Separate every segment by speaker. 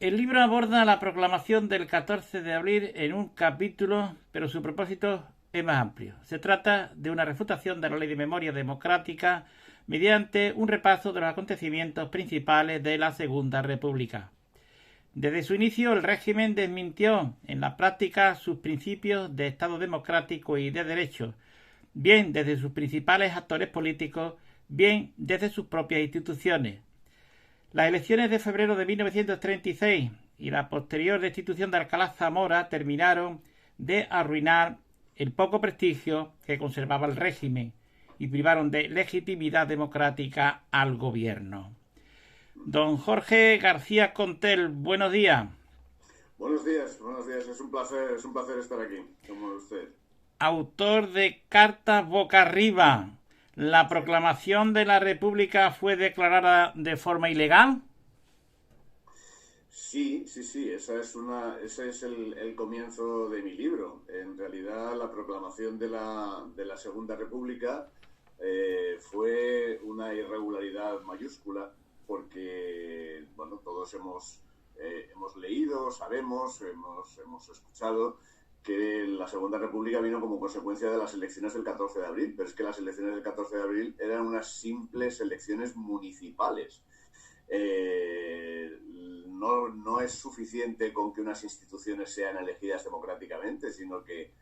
Speaker 1: El libro aborda la proclamación del 14 de abril en un capítulo, pero su propósito es más amplio. Se trata de una refutación de la ley de memoria democrática mediante un repaso de los acontecimientos principales de la Segunda República. Desde su inicio, el régimen desmintió en la práctica sus principios de Estado democrático y de derecho, bien desde sus principales actores políticos, bien desde sus propias instituciones. Las elecciones de febrero de 1936 y la posterior destitución de Alcalá Zamora terminaron de arruinar el poco prestigio que conservaba el régimen y privaron de legitimidad democrática al gobierno. Don Jorge García Contel, buenos días.
Speaker 2: Buenos días, buenos días. Es un placer estar aquí, como usted.
Speaker 1: Autor de Cartas Boca Arriba. ¿La
Speaker 2: Sí,
Speaker 1: proclamación de la República fue declarada de forma ilegal?
Speaker 2: sí. Ese es el comienzo de mi libro. En realidad, la proclamación de la Segunda República fue una irregularidad mayúscula porque, bueno, todos hemos leído, sabemos, hemos escuchado que la Segunda República vino como consecuencia de las elecciones del 14 de abril, pero es que las elecciones del 14 de abril eran unas simples elecciones municipales. No es suficiente con que unas instituciones sean elegidas democráticamente, sino que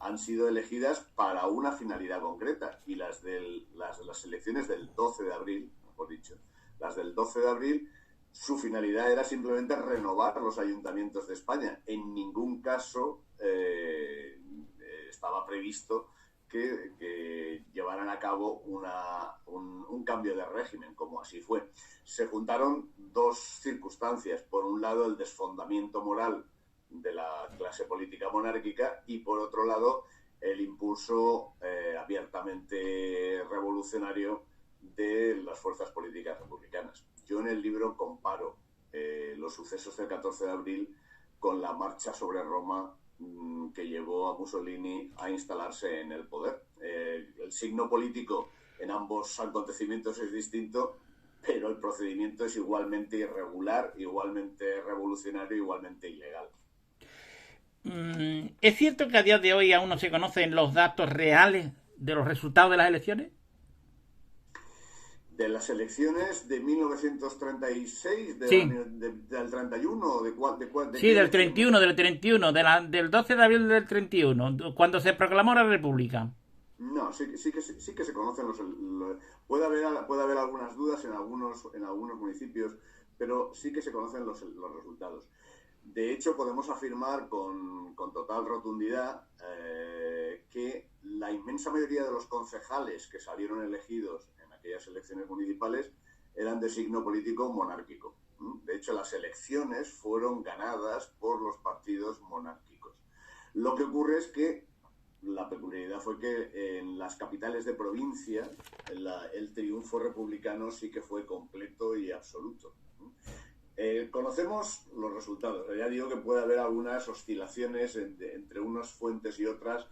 Speaker 2: han sido elegidas para una finalidad concreta. Y las elecciones del 12 de abril, mejor dicho, las del 12 de abril, su finalidad era simplemente renovar los ayuntamientos de España. En ningún caso estaba previsto que llevaran a cabo un cambio de régimen, como así fue. Se juntaron dos circunstancias. Por un lado, el desfondamiento moral de la clase política monárquica y, por otro lado, el impulso abiertamente revolucionario de las fuerzas políticas republicanas. Yo en el libro comparo los sucesos del 14 de abril con la marcha sobre Roma que llevó a Mussolini a instalarse en el poder. El signo político en ambos acontecimientos es distinto, pero el procedimiento es igualmente irregular, igualmente revolucionario, igualmente ilegal.
Speaker 1: ¿Es cierto que a día de hoy aún no se conocen los datos reales de los resultados de las elecciones?
Speaker 2: De las elecciones de 1936,
Speaker 1: Sí,
Speaker 2: del 31, ¿de
Speaker 1: sí,
Speaker 2: qué
Speaker 1: del
Speaker 2: elecciones?
Speaker 1: 31, del 31, del 12 de abril del 31, cuando se proclamó la República.
Speaker 2: No, sí que se conocen puede haber algunas dudas en algunos municipios, pero sí que se conocen los resultados. De hecho, podemos afirmar con total rotundidad que la inmensa mayoría de los concejales que salieron elegidos en aquellas elecciones municipales eran de signo político monárquico. De hecho, las elecciones fueron ganadas por los partidos monárquicos. Lo que ocurre es que la peculiaridad fue que en las capitales de provincia el triunfo republicano sí que fue completo y absoluto. Conocemos los resultados. Ya digo que puede haber algunas oscilaciones entre unas fuentes y otras.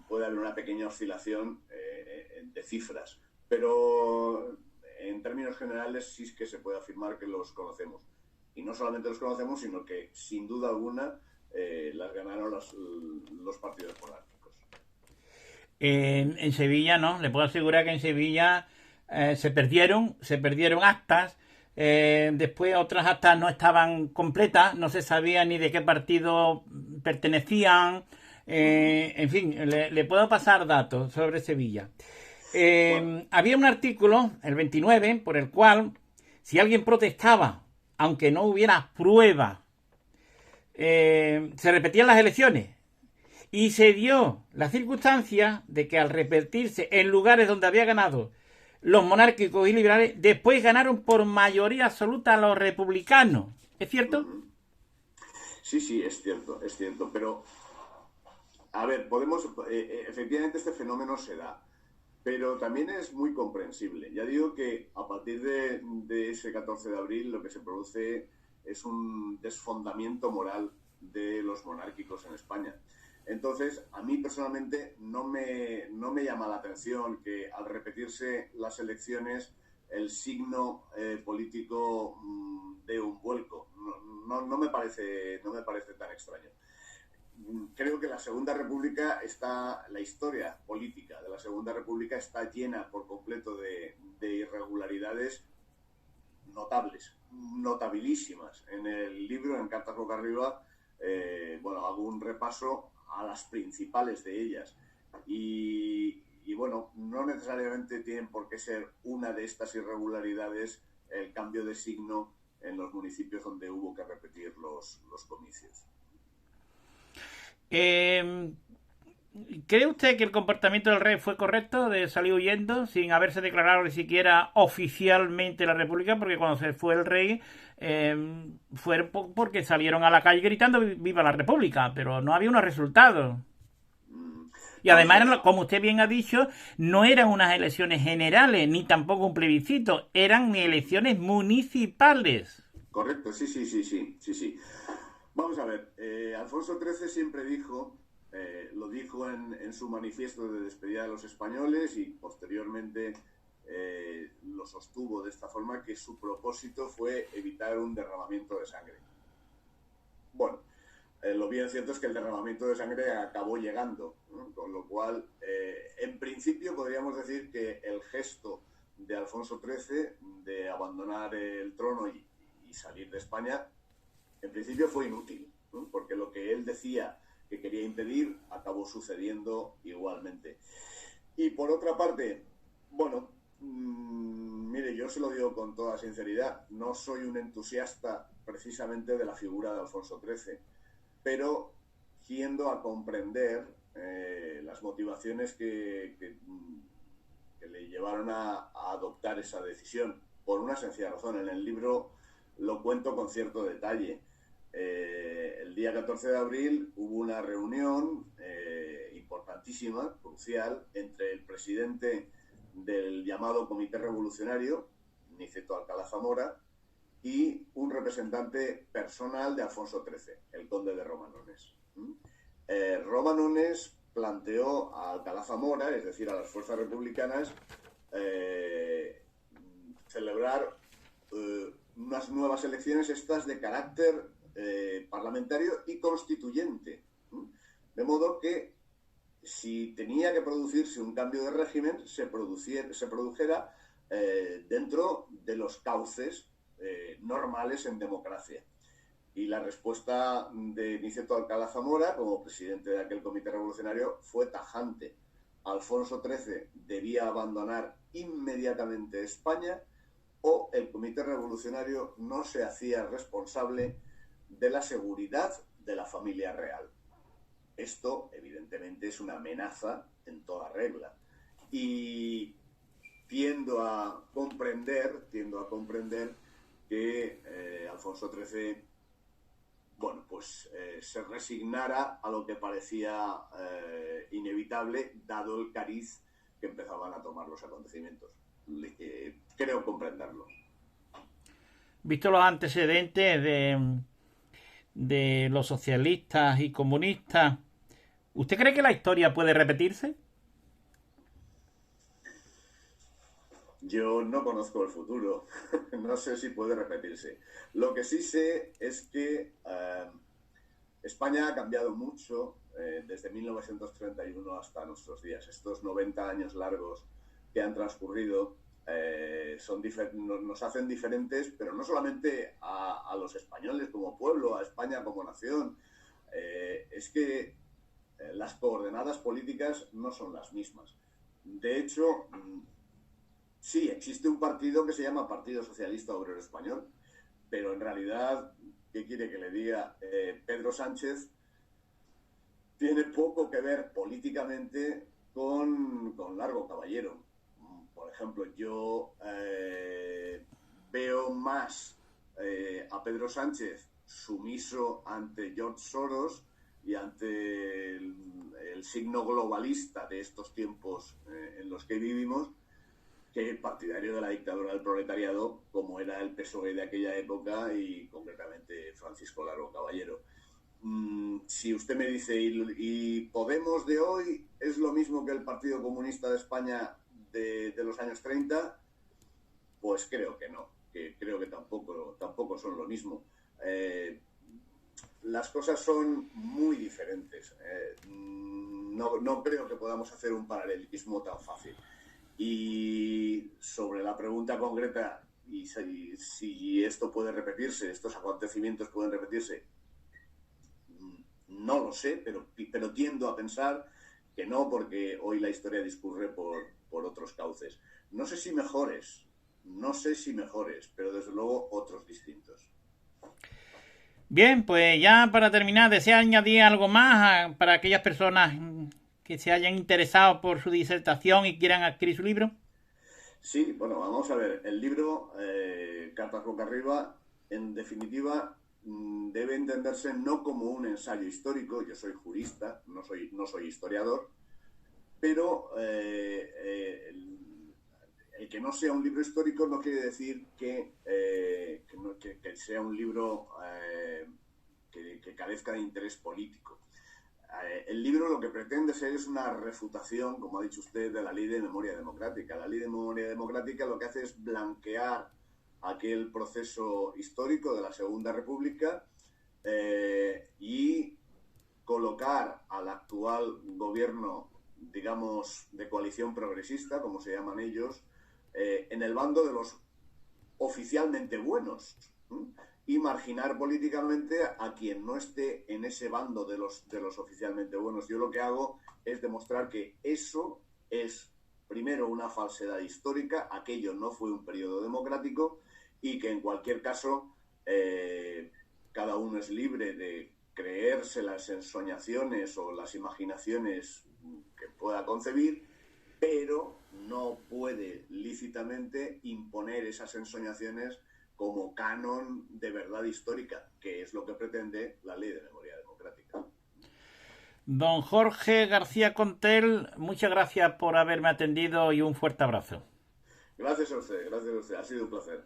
Speaker 2: Puede haber una pequeña oscilación de cifras. Pero en términos generales sí es que se puede afirmar que los conocemos. Y no solamente los conocemos, sino que sin duda alguna las ganaron los partidos monárquicos.
Speaker 1: En Sevilla no, le puedo asegurar que en Sevilla se perdieron actas, después otras actas no estaban completas, no se sabía ni de qué partido pertenecían,
Speaker 2: Uh -huh.
Speaker 1: en fin, le puedo pasar datos sobre Sevilla.
Speaker 2: Bueno,
Speaker 1: Había un artículo, el 29, por el cual si alguien protestaba, aunque no hubiera prueba, se repetían las elecciones. Y se dio la circunstancia de que al repetirse en lugares donde había ganado los monárquicos y liberales, después ganaron por mayoría absoluta a los republicanos. ¿Es
Speaker 2: uh
Speaker 1: cierto?
Speaker 2: -huh. Sí, es cierto, pero a ver, efectivamente este fenómeno se da, pero también es muy comprensible. Ya digo que a partir de ese 14 de abril lo que se produce es un desfondamiento moral de los monárquicos en España. Entonces, a mí personalmente no me llama la atención que al repetirse las elecciones el signo político dé un vuelco. no me parece tan extraño. Creo que la historia política de la Segunda República está llena por completo de irregularidades notables, notabilísimas. En el libro, en Cartas Boca Arriba, hago un repaso a las principales de ellas. Y bueno, no necesariamente tienen por qué ser una de estas irregularidades el cambio de signo en los municipios donde hubo que repetir los comicios.
Speaker 1: ¿Cree usted que el comportamiento del rey fue correcto de salir huyendo sin haberse declarado ni siquiera oficialmente la República? Porque cuando se fue el rey fue porque salieron a la calle gritando viva la República, pero no había unos resultados. Y además, como usted bien ha dicho, no eran unas elecciones generales, ni tampoco un plebiscito, eran elecciones municipales.
Speaker 2: Correcto, sí. Vamos a ver, Alfonso XIII siempre dijo, lo dijo en su manifiesto de despedida de los españoles y posteriormente lo sostuvo de esta forma, que su propósito fue evitar un derramamiento de sangre. Bueno, lo bien cierto es que el derramamiento de sangre acabó llegando, ¿no? Con lo cual, en principio podríamos decir que el gesto de Alfonso XIII de abandonar el trono y salir de España, en principio fue inútil, ¿no? Porque lo que él decía que quería impedir acabó sucediendo igualmente. Y por otra parte, bueno, mire, yo se lo digo con toda sinceridad, no soy un entusiasta precisamente de la figura de Alfonso XIII, pero tiendo a comprender las motivaciones que le llevaron a adoptar esa decisión, por una sencilla razón. En el libro lo cuento con cierto detalle. El día 14 de abril hubo una reunión importantísima, crucial, entre el presidente del llamado Comité Revolucionario, Niceto Alcalá Zamora, y un representante personal de Alfonso XIII, el conde de Romanones. Romanones planteó a Alcalá Zamora, es decir, a las fuerzas republicanas, celebrar unas nuevas elecciones, estas de carácter parlamentario y constituyente. De modo que si tenía que producirse un cambio de régimen, se produjera dentro de los cauces normales en democracia. Y la respuesta de Niceto Alcalá Zamora, como presidente de aquel comité revolucionario, fue tajante. Alfonso XIII debía abandonar inmediatamente España o el comité revolucionario no se hacía responsable de la seguridad de la familia real. Esto, evidentemente, es una amenaza en toda regla. Y tiendo a comprender que Alfonso XIII, se resignara a lo que parecía inevitable, dado el cariz que empezaban a tomar los acontecimientos. Creo comprenderlo.
Speaker 1: Visto los antecedentes de los socialistas y comunistas, ¿usted cree que la historia puede repetirse?
Speaker 2: Yo no conozco el futuro, no sé si puede repetirse. Lo que sí sé es que España ha cambiado mucho desde 1931 hasta nuestros días. Estos 90 años largos que han transcurrido nos hacen diferentes, pero no solamente a los españoles como pueblo, a España como nación. Es que las coordenadas políticas no son las mismas. De hecho, sí, existe un partido que se llama Partido Socialista Obrero Español, pero en realidad, ¿qué quiere que le diga? Pedro Sánchez tiene poco que ver políticamente con Largo Caballero. Por ejemplo, yo veo más a Pedro Sánchez sumiso ante George Soros y ante el signo globalista de estos tiempos en los que vivimos, que partidario de la dictadura del proletariado, como era el PSOE de aquella época y concretamente Francisco Largo Caballero. Si usted me dice, ¿y Podemos de hoy es lo mismo que el Partido Comunista de España de los años 30? Pues creo que no, que creo que tampoco son lo mismo. las cosas son muy diferentes. No creo que podamos hacer un paralelismo tan fácil. Y sobre la pregunta concreta, y si esto puede repetirse, estos acontecimientos pueden repetirse, no lo sé, pero tiendo a pensar que no, porque hoy la historia discurre por otros cauces. No sé si mejores, pero desde luego otros distintos.
Speaker 1: Bien, pues ya para terminar, ¿desea añadir algo más para aquellas personas que se hayan interesado por su disertación y quieran adquirir su libro?
Speaker 2: Sí, bueno, vamos a ver. El libro, Cartas boca arriba, en definitiva, debe entenderse no como un ensayo histórico. Yo soy jurista, no soy historiador, pero el que no sea un libro histórico no quiere decir que sea un libro que carezca de interés político. El libro lo que pretende ser es una refutación, como ha dicho usted, de la Ley de Memoria Democrática. La Ley de Memoria Democrática lo que hace es blanquear aquel proceso histórico de la Segunda República y colocar al actual gobierno, digamos, de coalición progresista, como se llaman ellos, en el bando de los oficialmente buenos, y marginar políticamente a quien no esté en ese bando de los oficialmente buenos. Yo lo que hago es demostrar que eso es, primero, una falsedad histórica, aquello no fue un periodo democrático, y que en cualquier caso cada uno es libre de creerse las ensoñaciones o las imaginaciones que pueda concebir, pero no puede lícitamente imponer esas ensoñaciones como canon de verdad histórica, que es lo que pretende la Ley de Memoria Democrática.
Speaker 1: Don Jorge García Contel, muchas gracias por haberme atendido y un fuerte abrazo.
Speaker 2: Gracias a usted, ha sido un placer.